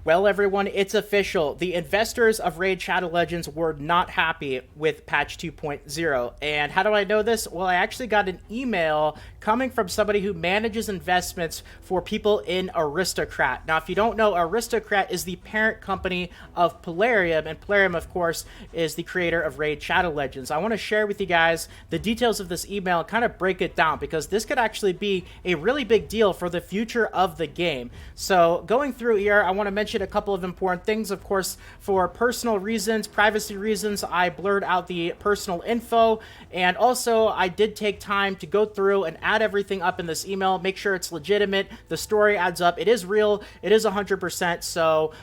Well, everyone, it's official. The investors of Raid Shadow Legends were not happy with patch 2.0. And how do I know this? Well, I actually got an email coming from somebody who manages investments for people in Aristocrat. Now, if you don't know, Aristocrat is the parent company of Plarium, and Plarium, of course, is the creator of Raid Shadow Legends. I want to share with you guys the details of this email and kind of break it down, because this could actually be a really big deal for the future of the game. So going through here, I want to mention a couple of important things. Of course, for personal reasons, privacy reasons, I blurred out the personal info, and also I did take time to go through and add everything up in this email, make sure it's legitimate, the story adds up, it is real, it is 100%. So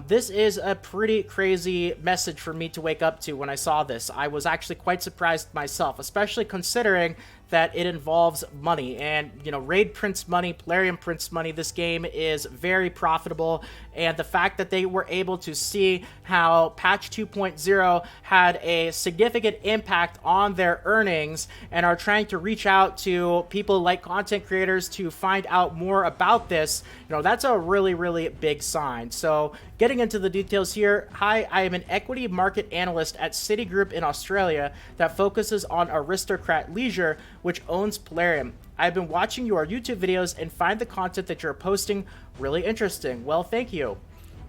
this is a pretty crazy message for me to wake up to when I saw this. I was actually quite surprised myself, especially considering that it involves money. And, you know, Raid prints money, Plarium prints money. This game is very profitable. And the fact that they were able to see how patch 2.0 had a significant impact on their earnings and are trying to reach out to people like content creators to find out more about this, you know, that's a really, really big sign. So getting into the details here, hi, I am an equity market analyst at Citigroup in Australia that focuses on Aristocrat Leisure, which owns Plarium. I've been watching your YouTube videos and find the content that you're posting really interesting. Well, thank you.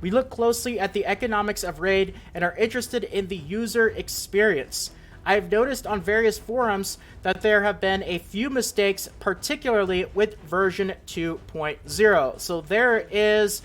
We look closely at the economics of Raid and are interested in the user experience. I've noticed on various forums that there have been a few mistakes, particularly with version 2.0. So there is,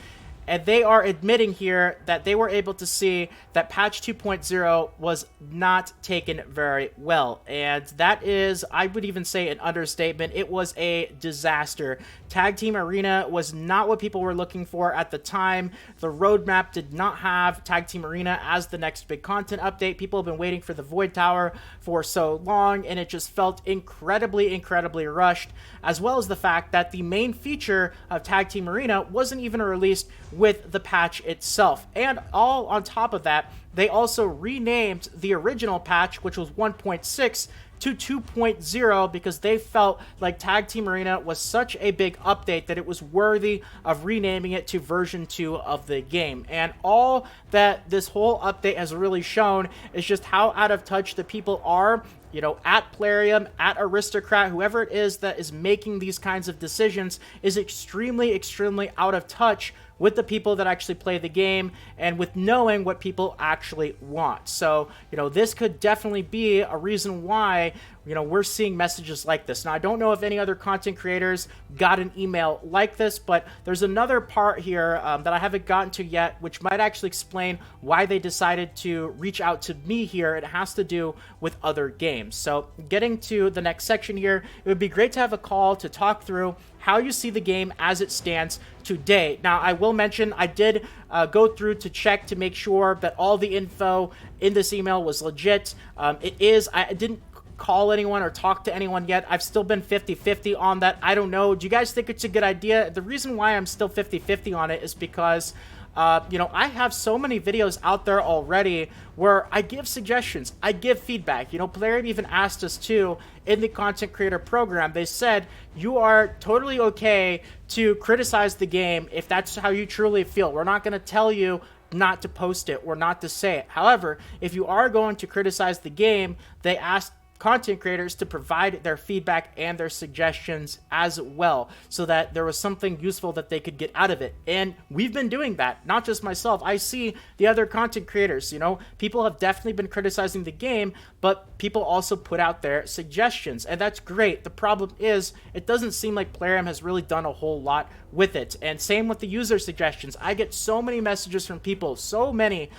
and they are admitting here that they were able to see that patch 2.0 was not taken very well. And that is, I would even say, an understatement. It was a disaster. Tag Team Arena was not what people were looking for at the time. The roadmap did not have Tag Team Arena as the next big content update. People have been waiting for the Void Tower for so long, and it just felt incredibly, incredibly rushed, as well as the fact that the main feature of Tag Team Arena wasn't even released with the patch itself. And all on top of that, they also renamed the original patch, which was 1.6, to 2.0 because they felt like Tag Team Arena was such a big update that it was worthy of renaming it to version 2 of the game. And all that this whole update has really shown is just how out of touch the people are, you know, at Plarium, at Aristocrat, whoever it is that is making these kinds of decisions is extremely, extremely out of touch with the people that actually play the game and with knowing what people actually want. So, you know, this could definitely be a reason why, you know, we're seeing messages like this. Now, I don't know if any other content creators got an email like this, but there's another part here that I haven't gotten to yet, which might actually explain why they decided to reach out to me here. It has to do with other games. So getting to the next section here, it would be great to have a call to talk through how you see the game as it stands today. Now, I will mention I did go through to check to make sure that all the info in this email was legit. It is, I didn't call anyone or talk to anyone yet. I've still been 50-50 on that. I don't know. Do you guys think it's a good idea? The reason why I'm still 50-50 on it is because you know, I have so many videos out there already where I give suggestions, I give feedback. You know, Plarium even asked us to in the content creator program. They said you are totally okay to criticize the game if that's how you truly feel. We're not going to tell you not to post it or not to say it. However, if you are going to criticize the game, they asked content creators to provide their feedback and their suggestions as well, so that there was something useful that they could get out of it. And we've been doing that, not just myself. I see the other content creators, you know, people have definitely been criticizing the game, but people also put out their suggestions, and that's great. The problem is, it doesn't seem like Plarium has really done a whole lot with it. And same with the user suggestions. I get so many messages from people, so many.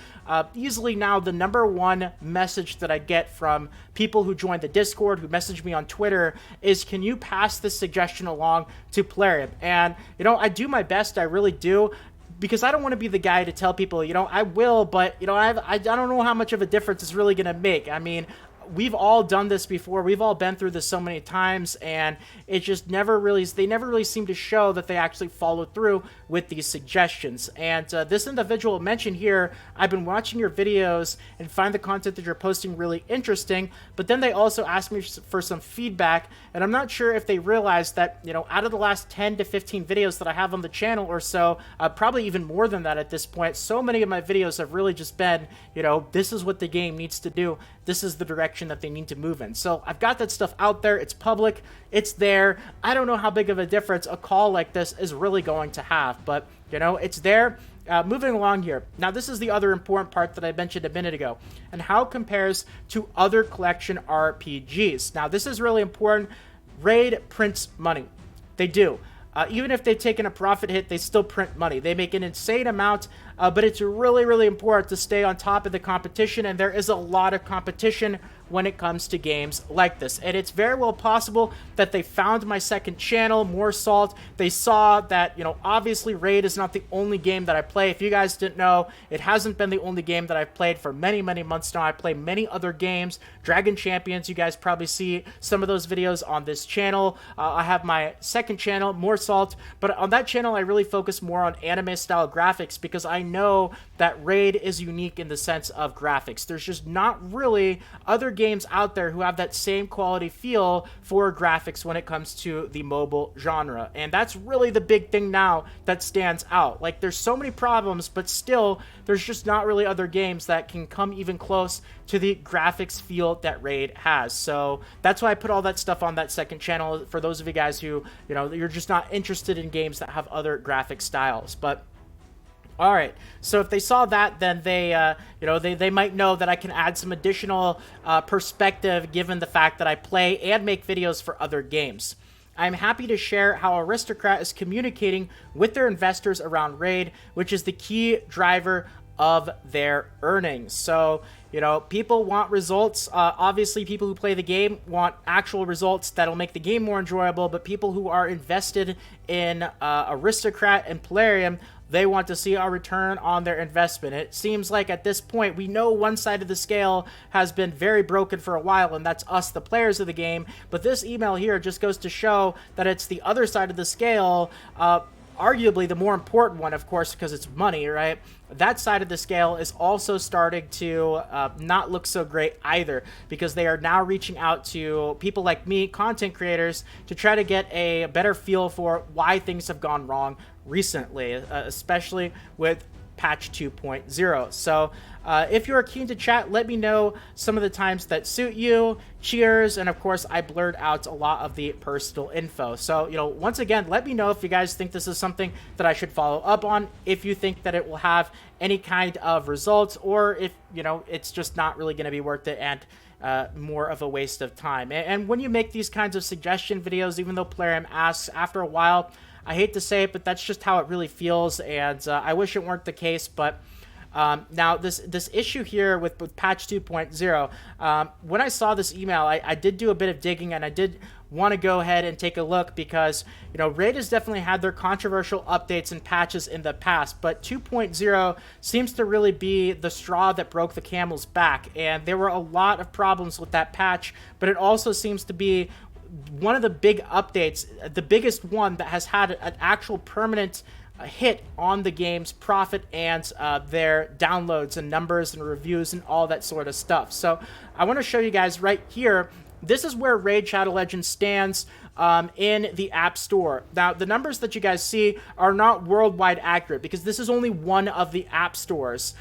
Easily now the #1 message that I get from people who join the Discord, who message me on Twitter, is, can you pass this suggestion along to Plarium? And, you know, I do my best, I really do, because I don't want to be the guy to tell people, you know, I will, but, you know, I don't know how much of a difference it's really going to make. I mean, we've all done this before. We've all been through this so many times, and it just they never really seem to show that they actually follow through with these suggestions. And this individual mentioned here, I've been watching your videos and find the content that you're posting really interesting, but then they also asked me for some feedback, and I'm not sure if they realized that, you know, out of the last 10 to 15 videos that I have on the channel or so, probably even more than that at this point, so many of my videos have really just been, you know, this is what the game needs to do. This is the direction that they need to move in. So I've got that stuff out there. It's public. It's there. I don't know how big of a difference a call like this is really going to have, but, you know, it's there. Moving along here. Now, this is the other important part that I mentioned a minute ago, and how it compares to other collection RPGs. Now, this is really important. Raid prints money. They do. Even if they've taken a profit hit, they still print money. They make an insane amount, but it's really, really important to stay on top of the competition, and there is a lot of competition when it comes to games like this. And it's very well possible that they found my second channel, More Salt. They saw that, you know, obviously Raid is not the only game that I play. If you guys didn't know, it hasn't been the only game that I've played for many, many months now. I play many other games. Dragon Champions, you guys probably see some of those videos on this channel. I have my second channel, More Salt, but on that channel I really focus more on anime style graphics because I know that Raid is unique in the sense of graphics. There's just not really other games out there who have that same quality feel for graphics when it comes to the mobile genre, and that's really the big thing now that stands out. Like, there's so many problems, but still there's just not really other games that can come even close to the graphics feel that Raid has. So that's why I put all that stuff on that second channel for those of you guys who, you know, you're just not interested in games that have other graphic styles. But all right, so if they saw that, then they, you know, they might know that I can add some additional perspective given the fact that I play and make videos for other games. I'm happy to share how Aristocrat is communicating with their investors around Raid, which is the key driver of their earnings. So, you know, people want results. Obviously, people who play the game want actual results that'll make the game more enjoyable, but people who are invested in Aristocrat and Plarium, they want to see a return on their investment. It seems like at this point, we know one side of the scale has been very broken for a while, and that's us, the players of the game. But this email here just goes to show that it's the other side of the scale, arguably the more important one, of course, because it's money, right? That side of the scale is also starting to not look so great either, because they are now reaching out to people like me, content creators, to try to get a better feel for why things have gone wrong recently, especially with patch 2.0. So if you're keen to chat, let me know some of the times that suit you. Cheers. And of course, I blurred out a lot of the personal info. So, you know, once again, let me know if you guys think this is something that I should follow up on, if you think that it will have any kind of results, or if, you know, it's just not really going to be worth it and more of a waste of time. And when you make these kinds of suggestion videos, even though Plarium asks, after a while, I hate to say it, but that's just how it really feels, and I wish it weren't the case. But now this issue here with patch 2.0, when I saw this email, I did do a bit of digging, and I did want to go ahead and take a look because, you know, Raid has definitely had their controversial updates and patches in the past, but 2.0 seems to really be the straw that broke the camel's back, and there were a lot of problems with that patch, but it also seems to be one of the big updates, the biggest one that has had an actual permanent hit on the game's profit and their downloads and numbers and reviews and all that sort of stuff. So I want to show you guys right here. This is where Raid Shadow Legends stands in the App Store. Now, the numbers that you guys see are not worldwide accurate because this is only one of the app stores.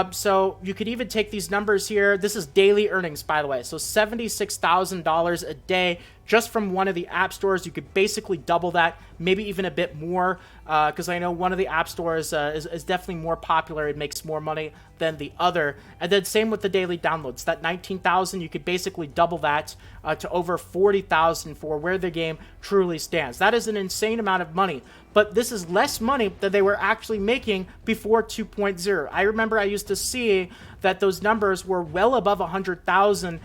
So you could even take these numbers here. This is daily earnings, by the way. So $76,000 a day just from one of the app stores. You could basically double that, maybe even a bit more, because I know one of the app stores is definitely more popular. It makes more money than the other. And then same with the daily downloads. That 19,000, you could basically double that to over 40,000 for where the game truly stands. That is an insane amount of money. But this is less money than they were actually making before 2.0. I remember I used to see that those numbers were well above 100,000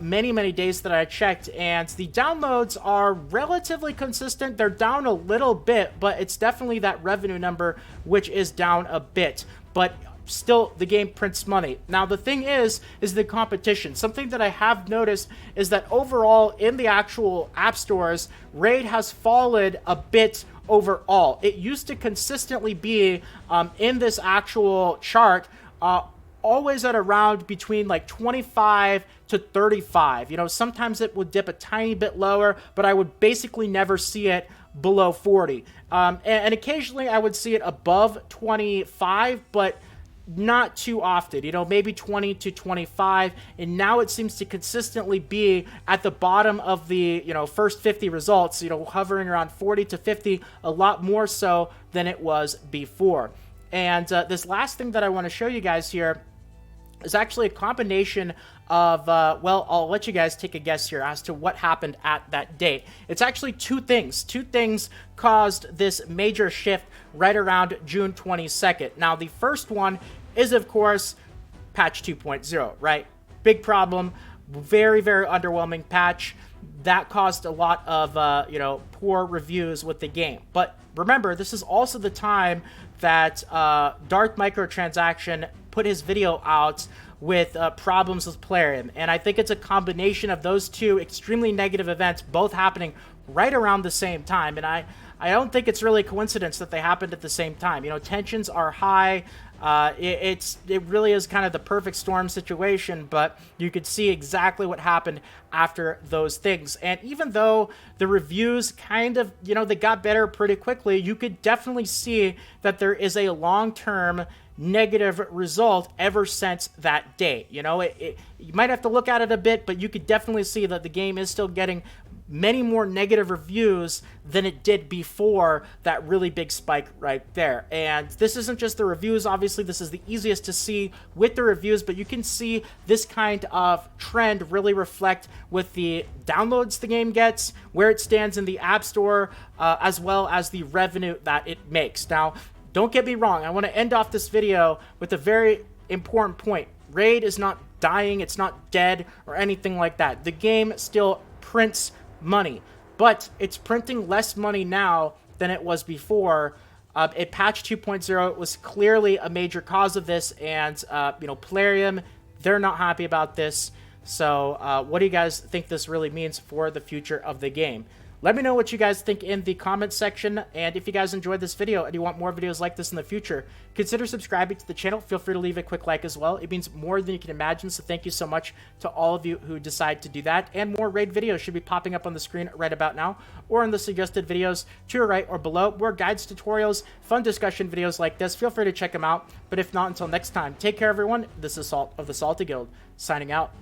many days that I checked, and the downloads are relatively consistent. They're down a little bit, but it's definitely that revenue number which is down a bit. But still the game prints money. Now the thing is the competition. Something that I have noticed is that overall in the actual app stores, Raid has fallen a bit overall. It used to consistently be in this actual chart always at around between like 25 to 35. You know, sometimes it would dip a tiny bit lower, but I would basically never see it below 40. And occasionally I would see it above 25, but not too often, you know, maybe 20 to 25. And now it seems to consistently be at the bottom of the, you know, first 50 results, you know, hovering around 40 to 50, a lot more so than it was before. And this last thing that I want to show you guys here is actually a combination of, well, I'll let you guys take a guess here as to what happened at that date. It's actually two things. Two things caused this major shift right around June 22nd. Now, the first one is, of course, patch 2.0, right? Big problem, very, very underwhelming patch. That caused a lot of, you know, poor reviews with the game. But remember, this is also the time that Darth Microtransaction put his video out with problems with Plarium. And I think it's a combination of those two extremely negative events both happening right around the same time. And I don't think it's really a coincidence that they happened at the same time. You know, tensions are high. It really is kind of the perfect storm situation, but you could see exactly what happened after those things. And even though the reviews kind of, you know, they got better pretty quickly, you could definitely see that there is a long-term negative result ever since that date. You know, you might have to look at it a bit, but you could definitely see that the game is still getting many more negative reviews than it did before that really big spike right there. And this isn't just the reviews. Obviously, this is the easiest to see with the reviews, but you can see this kind of trend really reflect with the downloads the game gets, where it stands in the App Store, as well as the revenue that it makes. Now, don't get me wrong. I want to end off this video with a very important point. Raid is not dying. It's not dead or anything like that. The game still prints money, but it's printing less money now than it was before. Patch 2.0 was clearly a major cause of this, and you know, Plarium, they're not happy about this. So what do you guys think this really means for the future of the game? Let me know what you guys think in the comments section, and if you guys enjoyed this video and you want more videos like this in the future, consider subscribing to the channel. Feel free to leave a quick like as well. It means more than you can imagine, so thank you so much to all of you who decide to do that. And more Raid videos should be popping up on the screen right about now, or in the suggested videos to your right or below. More guides, tutorials, fun discussion videos like this. Feel free to check them out. But if not, until next time, take care everyone. This is Salt of the Salty Guild, signing out.